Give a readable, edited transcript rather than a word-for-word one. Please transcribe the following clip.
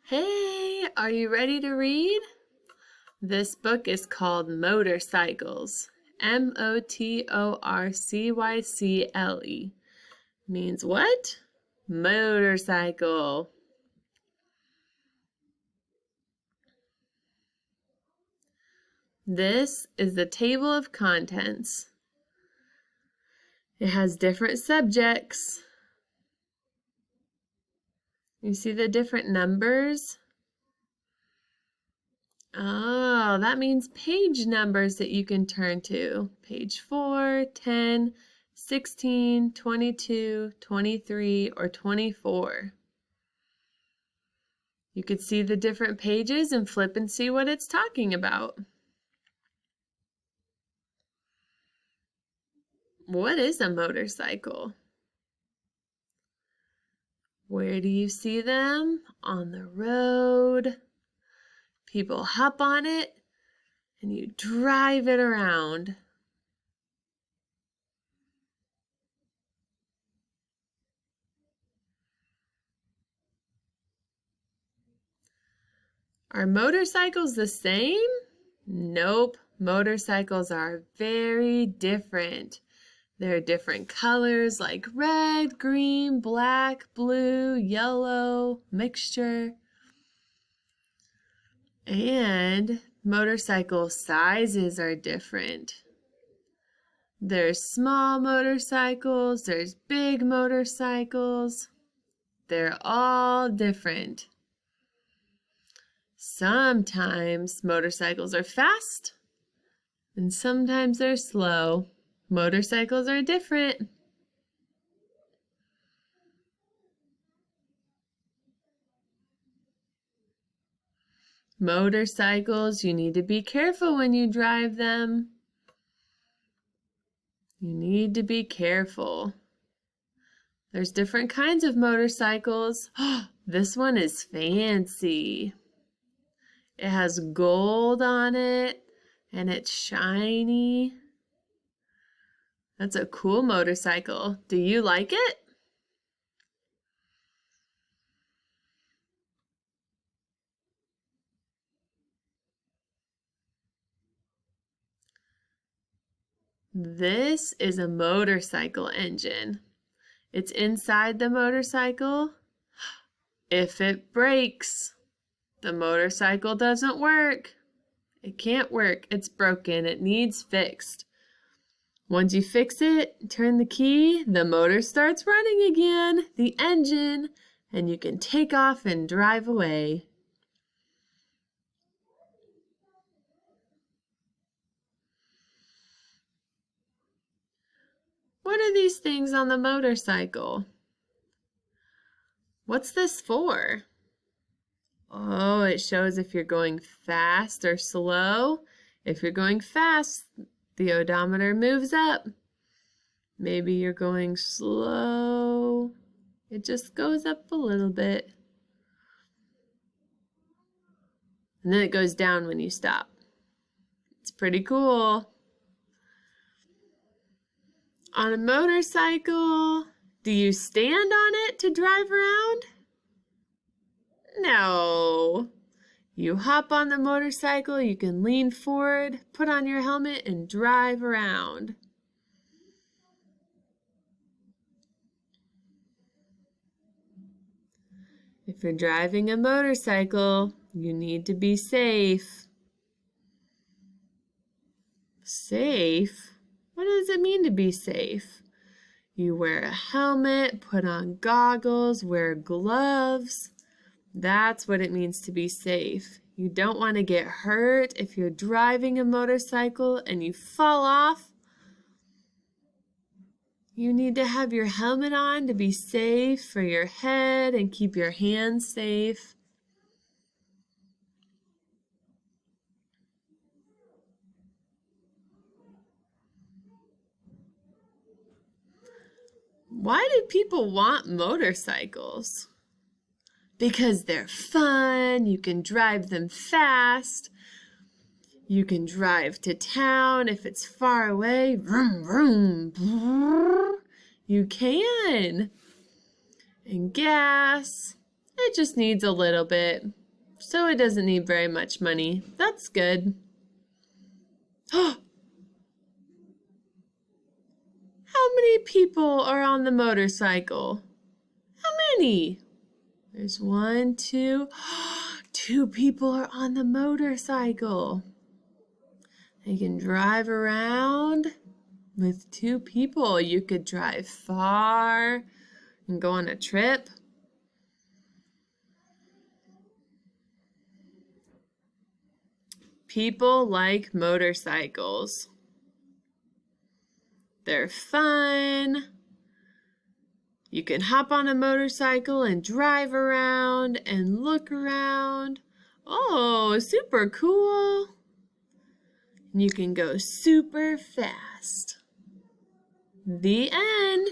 Hey, are you ready to read? This book is called Motorcycles. Motorcycle. Means what? Motorcycle. This is the table of contents. It has different subjects. You see the different numbers? Oh, that means page numbers that you can turn to. Page 4, 10, 16, 22, 23, or 24. You could see the different pages and flip and see what it's talking about. What is a motorcycle? Where do you see them? On the road. People hop on it and you drive it around. Are motorcycles the same? Nope. Motorcycles are very different. There are different colors like red, green, black, blue, yellow, mixture. And motorcycle sizes are different. There's small motorcycles, there's big motorcycles. They're all different. Sometimes motorcycles are fast and sometimes they're slow. Motorcycles are different. Motorcycles, you need to be careful when you drive them. You need to be careful. There's different kinds of motorcycles. This one is fancy. It has gold on it and it's shiny. That's a cool motorcycle. Do you like it? This is a motorcycle engine. It's inside the motorcycle. If it breaks, the motorcycle doesn't work. It can't work. It's broken. It needs fixed. Once you fix it, turn the key, the motor starts running again, the engine, and you can take off and drive away. What are these things on the motorcycle? What's this for? Oh, it shows if you're going fast or slow. If you're going fast, the odometer moves up. Maybe you're going slow. It just goes up a little bit. And then it goes down when you stop. It's pretty cool. On a motorcycle, do you stand on it to drive around? No. You hop on the motorcycle, you can lean forward, put on your helmet, and drive around. If you're driving a motorcycle, you need to be safe. Safe? What does it mean to be safe? You wear a helmet, put on goggles, wear gloves. That's what it means to be safe. You don't want to get hurt if you're driving a motorcycle and you fall off. You need to have your helmet on to be safe for your head and keep your hands safe. Why do people want motorcycles? Because they're fun, you can drive them fast, you can drive to town if it's far away, vroom, vroom, brrr. You can. And gas, It just needs a little bit, so it doesn't need very much money. That's good. How many people are on the motorcycle? How many? There's 1, 2. 2 people are on the motorcycle. They can drive around with 2 people. You could drive far and go on a trip. People like motorcycles. They're fun. You can hop on a motorcycle and drive around and look around. Oh, super cool. You can go super fast. The end.